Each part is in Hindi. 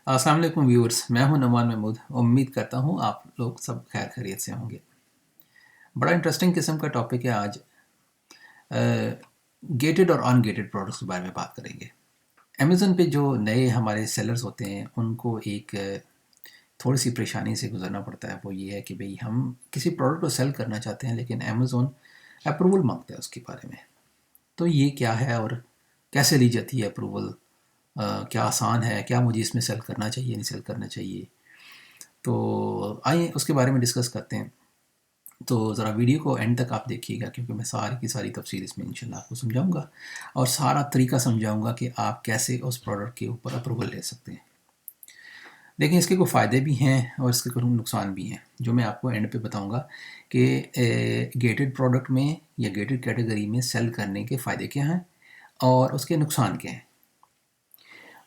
अस्सलाम वालेकुम व्यूअर्स, मैं हूं नमान महमूद। उम्मीद करता हूं आप लोग सब खैर खैरियत से होंगे। बड़ा इंटरेस्टिंग किस्म का टॉपिक है आज। गेटेड और अनगेटेड प्रोडक्ट्स के बारे में बात करेंगे। अमेज़न पे जो नए हमारे सेलर्स होते हैं उनको एक थोड़ी सी परेशानी से गुजरना पड़ता है। वो ये है कि भाई हम किसी प्रोडक्ट को सेल करना चाहते हैं लेकिन अमेज़न अप्रूवल मांगता है उसके बारे में। तो ये क्या है और कैसे ली जाती है अप्रूवल? क्या आसान है? क्या मुझे इसमें सेल करना चाहिए नहीं सेल करना चाहिए? तो आइए उसके बारे में डिस्कस करते हैं। तो ज़रा वीडियो को एंड तक आप देखिएगा क्योंकि मैं सारी की सारी तफसील इसमें इंशाल्लाह आपको समझाऊंगा और सारा तरीका समझाऊंगा कि आप कैसे उस प्रोडक्ट के ऊपर अप्रूवल ले सकते हैं। देखिए, इसके कुछ फ़ायदे भी हैं और इसके कुछ नुकसान भी हैं जो मैं आपको एंड पे बताऊंगा कि गेटेड प्रोडक्ट में या गेटेड कैटेगरी में सेल करने के फ़ायदे क्या हैं और उसके नुकसान क्या हैं।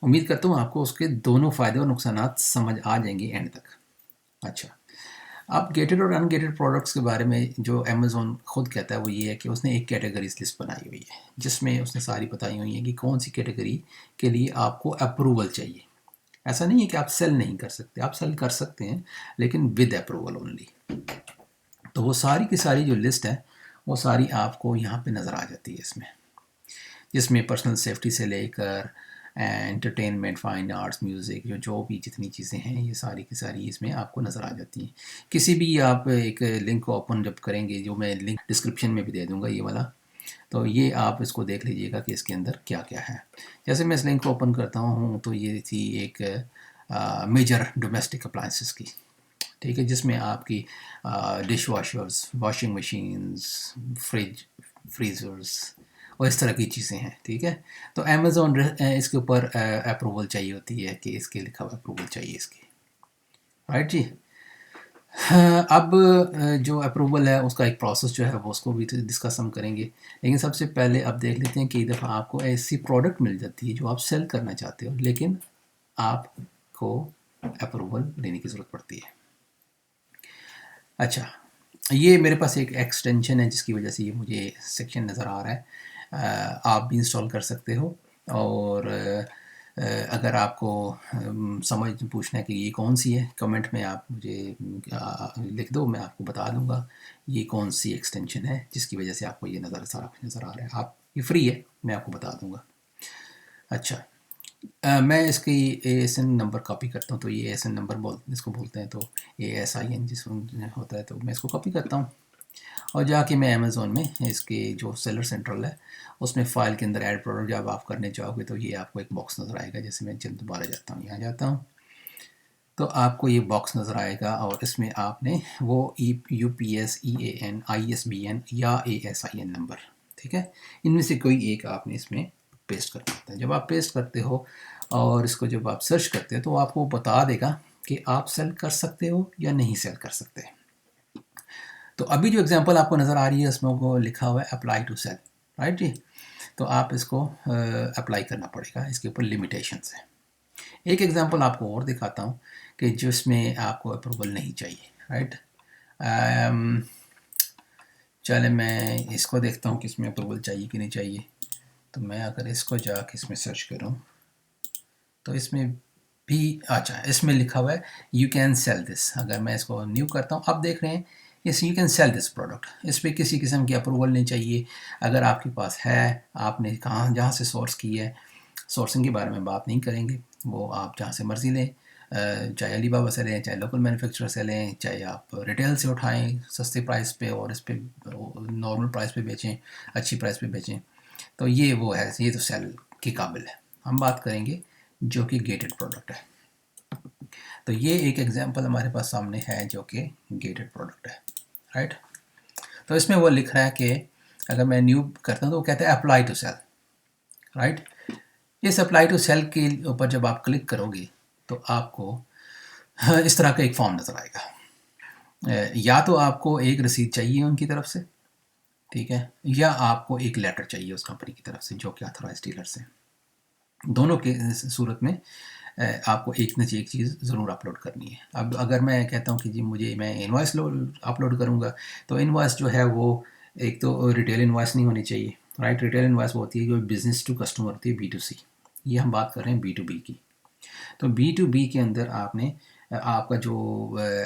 उम्मीद करता हूँ आपको उसके दोनों फ़ायदे और नुकसान समझ आ जाएंगे एंड तक। अच्छा, अब गेटेड और अनगेटेड प्रोडक्ट्स के बारे में जो अमेज़न खुद कहता है वो ये है कि उसने एक कैटेगरीज लिस्ट बनाई हुई है जिसमें उसने सारी बताई हुई है कि कौन सी कैटेगरी के लिए आपको अप्रूवल चाहिए। ऐसा नहीं है कि आप सेल नहीं कर सकते, आप सेल कर सकते हैं लेकिन विद अप्रूवल ओनली। तो वो सारी की सारी जो लिस्ट है वो सारी आपको यहाँ पे नज़र आ जाती है इसमें, जिसमें पर्सनल सेफ्टी से लेकर एंटरटेनमेंट, फाइन आर्ट्स, म्यूज़िक, जो जो भी जितनी चीज़ें हैं ये सारी की सारी इसमें आपको नज़र आ जाती हैं। किसी भी आप एक लिंक को ओपन जब करेंगे, जो मैं लिंक डिस्क्रिप्शन में भी दे दूँगा ये वाला, तो ये आप इसको देख लीजिएगा कि इसके अंदर क्या क्या है। जैसे मैं इस लिंक को ओपन करता हूँ तो ये थी एक मेजर डोमेस्टिक अप्लाइंसेस की, ठीक है, जिसमें आपकी dish washers, washing machines, fridge, freezers और इस तरह की चीज़ें हैं, ठीक है। तो अमेज़न इसके ऊपर अप्रूवल चाहिए होती है कि इसके लिखा हुआ अप्रूवल चाहिए इसकी, राइट जी। हाँ, अब जो अप्रूवल है उसका एक प्रोसेस जो है वो उसको भी डिस्कस हम करेंगे, लेकिन सबसे पहले अब देख लेते हैं कि एक दफ़ा आपको ऐसी प्रोडक्ट मिल जाती है जो आप सेल करना चाहते हो लेकिन आपको अप्रूवल लेने की ज़रूरत पड़ती है। अच्छा, ये मेरे पास एक एक्सटेंशन है जिसकी वजह से ये मुझे सेक्शन नज़र आ रहा है। आप भी इंस्टॉल कर सकते हो और अगर आपको समझ पूछना है कि ये कौन सी है, कमेंट में आप मुझे लिख दो, मैं आपको बता दूंगा ये कौन सी एक्सटेंशन है जिसकी वजह से आपको ये सारा कुछ नज़र आ रहा है। आप ये फ्री है, मैं आपको बता दूंगा। अच्छा, मैं इसकी ASN नंबर कॉपी करता हूँ। तो ये ASN नंबर इसको बोलते हैं, तो ASIN जिसको होता है, तो मैं इसको कॉपी करता हूँ और जाके मैं अमेज़ोन में इसके जो सेलर सेंट्रल है उसमें फ़ाइल के अंदर ऐड प्रोडक्ट जब आप करने चाहोगे तो ये आपको एक बॉक्स नज़र आएगा। जैसे मैं जब दोबारा जाता हूँ, यहाँ जाता हूँ, तो आपको ये बॉक्स नज़र आएगा और इसमें आपने वो UPS, EAN, ISBN या ASIN नंबर, ठीक है, इनमें से कोई एक आपने इसमें पेस्ट कर सकते हैं। जब आप पेस्ट करते हो और इसको जब आप सर्च करते हो तो आपको बता देगा कि आप सेल कर सकते हो या नहीं सेल कर सकते। तो अभी जो एग्जांपल आपको नज़र आ रही है इसमें को लिखा हुआ है अप्लाई टू सेल, राइट जी। तो आप इसको अप्लाई करना पड़ेगा, इसके ऊपर लिमिटेशंस है। एक एग्जांपल आपको और दिखाता हूँ कि जिसमें आपको अप्रूवल नहीं चाहिए, राइट। चले मैं इसको देखता हूँ कि इसमें अप्रूवल चाहिए कि नहीं चाहिए। तो मैं अगर इसको जाके इसमें सर्च करूँ तो इसमें भी, अच्छा, इसमें लिखा हुआ है यू कैन सेल दिस। अगर मैं इसको न्यू करता हूँ, आप देख रहे हैं इस you can sell this product, इस पर किसी किस्म की अप्रूवल नहीं चाहिए। अगर आपके पास है, आपने कहाँ जहाँ से सोर्स की है, सोर्सिंग के बारे में बात नहीं करेंगे, वो आप जहाँ से मर्ज़ी लें, चाहे अलीबाबा से लें, चाहे लोकल मैन्युफैक्चरर से लें, चाहे आप रिटेल से उठाएं सस्ते प्राइस पे और इस पर नॉर्मल प्राइस पे बेचें, अच्छी प्राइस पे बेचें, तो ये वो है, ये तो सेल के काबिल है। हम बात करेंगे जो कि गेटेड प्रोडक्ट है। तो ये एक एग्जांपल हमारे पास सामने है जो कि गेटेड प्रोडक्ट है, राइट। तो इसमें वो लिख रहा है कि अगर मैं न्यू करता हूँ तो वो कहता है अप्लाई टू सेल, राइट। इस अप्लाई टू सेल के ऊपर जब आप क्लिक करोगे तो आपको इस तरह का एक फॉर्म नज़र आएगा। या तो आपको एक रसीद चाहिए उनकी तरफ से, ठीक है, या आपको एक लेटर चाहिए उस कंपनी की तरफ से जो कि ऑथराइज डीलर से। दोनों के सूरत में आपको एक न एक चीज़ ज़रूर अपलोड करनी है। अब अगर मैं कहता हूँ कि जी मुझे मैं इनवॉइस अपलोड करूँगा, तो इनवॉइस जो है वो एक तो रिटेल इनवॉइस नहीं होनी चाहिए, राइट। रिटेल इनवॉइस वो होती है जो बिज़नेस टू कस्टमर होती है, B2C। ये हम बात कर रहे हैं B2B की। तो B2B के अंदर आपने आपका जो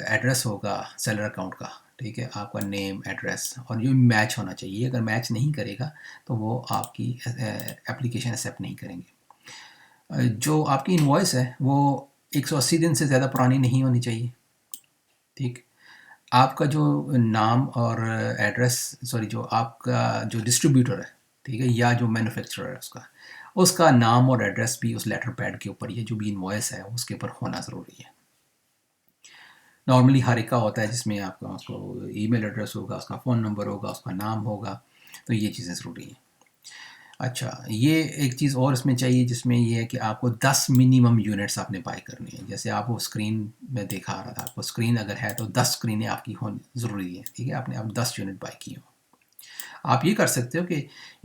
एड्रेस होगा सेलर अकाउंट का, ठीक है, आपका नेम एड्रेस और ये मैच होना चाहिए। अगर मैच नहीं करेगा तो वो आपकी एप्लीकेशन एक्सेप्ट नहीं करेंगे। जो आपकी इनवॉइस है वो 180 दिन से ज़्यादा पुरानी नहीं होनी चाहिए। ठीक, आपका जो नाम और एड्रेस, सॉरी, जो आपका जो डिस्ट्रीब्यूटर है, ठीक है, या जो मैन्युफैक्चरर है उसका नाम और एड्रेस भी उस लेटर पैड के ऊपर, ये जो भी इनवॉइस है उसके ऊपर होना ज़रूरी है। नॉर्मली हर एक का होता है जिसमें आपका उसको ईमेल एड्रेस होगा, उसका फ़ोन नंबर होगा, उसका नाम होगा, तो ये चीज़ें ज़रूरी हैं। अच्छा, ये एक चीज़ और इसमें चाहिए जिसमें ये है कि आपको 10 मिनिमम यूनिट्स आपने बाय करनी है। जैसे आप वो स्क्रीन में दिखा रहा था, आपको स्क्रीन अगर है तो 10 स्क्रीनें आपकी होनी ज़रूरी है, ठीक है, आपने अब 10 यूनिट बाय की हो। आप ये कर सकते हो कि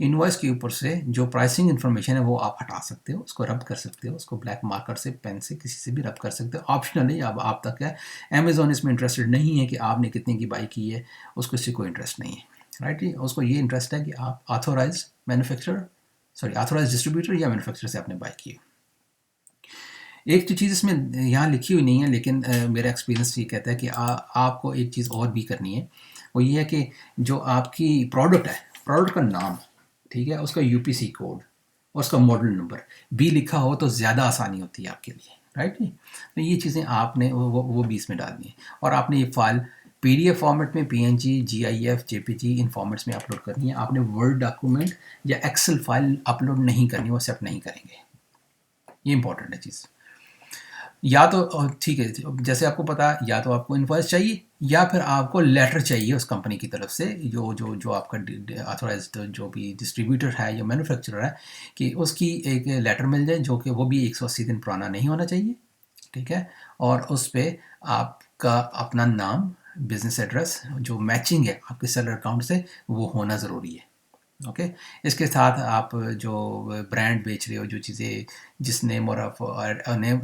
इनवॉइस के ऊपर से जो प्राइसिंग इन्फॉर्मेशन है वो आप हटा सकते हो, उसको रब कर सकते हो, उसको ब्लैक मार्कर से, पेन से, किसी से भी रब कर सकते हो। ऑप्शनल है, अब आप तक है। अमेज़ॉन इसमें इंटरेस्टेड नहीं है कि आपने कितने की बाई की है, उसको इससे कोई इंटरेस्ट नहीं है, राइट जी। उसको ये इंटरेस्ट है कि आप authorise manufacturer, sorry, authorise distributor या मैन्युफैक्चरर से आपने बाई की है। एक तो चीज़ इसमें यहाँ लिखी हुई नहीं है, लेकिन मेरा एक्सपीरियंस ये कहता है कि आपको एक चीज़ और भी करनी है। वो ये है कि जो आपकी प्रोडक्ट है, प्रोडक्ट का नाम, ठीक है, उसका यूपीसी कोड और उसका मॉडल नंबर भी लिखा हो तो ज़्यादा आसानी होती है आपके लिए, राइट जी। तो ये चीज़ें आपने वो भी इसमें डालनी है। और आपने ये फाइल पीडीएफ फॉर्मेट में, पीएनजी, जीआईएफ, जेपीजी, इन फॉर्मेट्स में अपलोड करनी है। आपने वर्ड डॉक्यूमेंट या एक्सेल फाइल अपलोड नहीं करनी, वो एक्सेप्ट नहीं करेंगे। ये इंपॉर्टेंट है चीज़। या तो ठीक है, जैसे आपको पता, या तो आपको इन्वॉइस चाहिए या फिर आपको लेटर चाहिए उस कंपनी की तरफ से, जो जो जो आपका ऑथोराइज्ड जो भी डिस्ट्रीब्यूटर है या मैन्युफैक्चरर है, कि उसकी एक लेटर मिल जाए जो कि वो भी 180 दिन पुराना नहीं होना चाहिए, ठीक है। और उस पर आपका अपना नाम, बिजनेस एड्रेस जो मैचिंग है आपके सेलर अकाउंट से, वो होना ज़रूरी है। ओके, इसके साथ आप जो ब्रांड बेच रहे हो, जो चीज़ें, जिस नेम और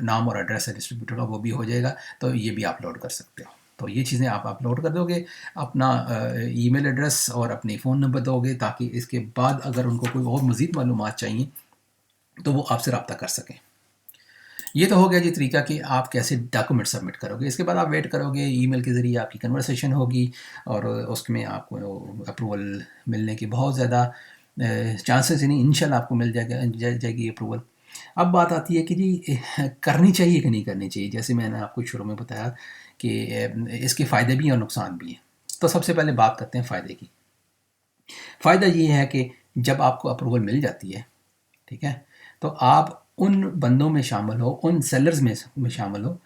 नाम और एड्रेस है डिस्ट्रीब्यूटर का, वो भी हो जाएगा। तो ये भी अपलोड कर सकते हो। तो ये चीज़ें आप अपलोड कर दोगे, अपना ईमेल एड्रेस और अपनी फ़ोन नंबर दोगे, ताकि इसके बाद अगर उनको कोई और मज़ीद मालूमात चाहिए तो वो आपसे रब्ता कर सकें। ये तो हो गया जी तरीका कि आप कैसे डॉक्यूमेंट सबमिट करोगे। इसके बाद आप वेट करोगे, ईमेल के ज़रिए आपकी कन्वर्सेशन होगी और उसमें आपको अप्रूवल मिलने की बहुत ज़्यादा चांसेस ही नहीं, इंशाल्लाह आपको मिल जाएगी अप्रूवल। अब बात आती है कि जी करनी चाहिए कि नहीं करनी चाहिए। जैसे मैंने आपको शुरू में बताया कि इसके फ़ायदे भी हैं और नुकसान भी हैं। तो सबसे पहले बात करते हैं फ़ायदे की। फ़ायदा ये है कि जब आपको अप्रूवल मिल जाती है, ठीक है, तो आप उन बंदों में शामिल हो, उन सेलर्स में शामिल हो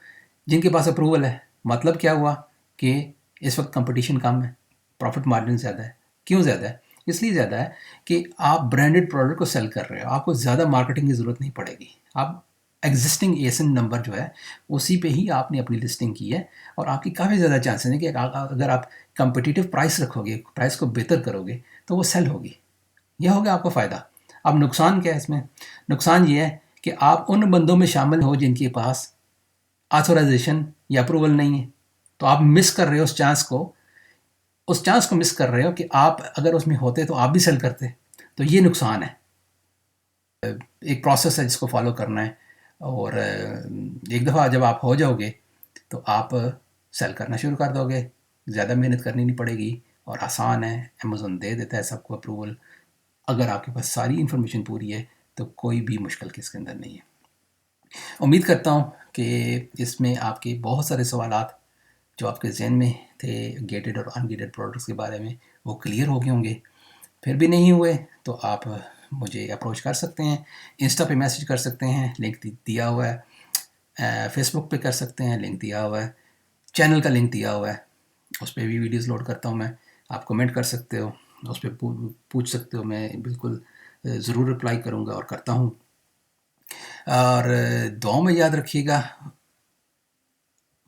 जिनके पास अप्रूवल है। मतलब क्या हुआ कि इस वक्त कंपटीशन कम है, प्रॉफिट मार्जिन ज़्यादा है। क्यों ज़्यादा है? इसलिए ज़्यादा है कि आप ब्रांडेड प्रोडक्ट को सेल कर रहे हो, आपको ज़्यादा मार्केटिंग की ज़रूरत नहीं पड़ेगी। आप एग्जिस्टिंग एसन नंबर जो है उसी पे ही आपने अपनी लिस्टिंग की है, और आपकी काफ़ी ज़्यादा चांसेस हैं कि अगर आप कंपटीटिव प्राइस रखोगे, प्राइस को बेहतर करोगे, तो वो सेल होगी। यह हो गया आपका फ़ायदा। अब नुकसान क्या है इसमें? नुकसान ये है कि आप उन बंदों में शामिल हो जिनके पास ऑथोराइजेशन या अप्रूवल नहीं है। तो आप मिस कर रहे हो उस चांस को मिस कर रहे हो कि आप अगर उसमें होते तो आप भी सेल करते। तो ये नुकसान है। एक प्रोसेस है जिसको फॉलो करना है, और एक दफ़ा जब आप हो जाओगे तो आप सेल करना शुरू कर दोगे। ज़्यादा मेहनत करनी नहीं पड़ेगी और आसान है। अमेज़न दे देता है सबको अप्रूवल। अगर आपके पास सारी इन्फॉर्मेशन पूरी है तो कोई भी मुश्किल इसके अंदर नहीं है। उम्मीद करता हूँ कि इसमें आपके बहुत सारे सवालात जो आपके ज़हन में थे गेटेड और अनगेटेड प्रोडक्ट्स के बारे में, वो क्लियर हो गए होंगे। फिर भी नहीं हुए तो आप मुझे अप्रोच कर सकते हैं, इंस्टा पे मैसेज कर सकते हैं, लिंक दिया हुआ है। फेसबुक पे कर सकते हैं, लिंक दिया हुआ है। चैनल का लिंक दिया हुआ है, उस पर भी वीडियोस लोड करता हूँ मैं। आप कमेंट कर सकते हो, उस पर पूछ सकते हो, मैं बिल्कुल ज़रूर रिप्लाई करूँगा और करता हूँ। और दुआओं में याद रखिएगा।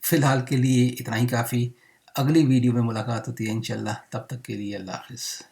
फ़िलहाल के लिए इतना ही काफ़ी। अगली वीडियो में मुलाकात होती है इंशाल्लाह। तब तक के लिए अल्लाह हाफ़िज़।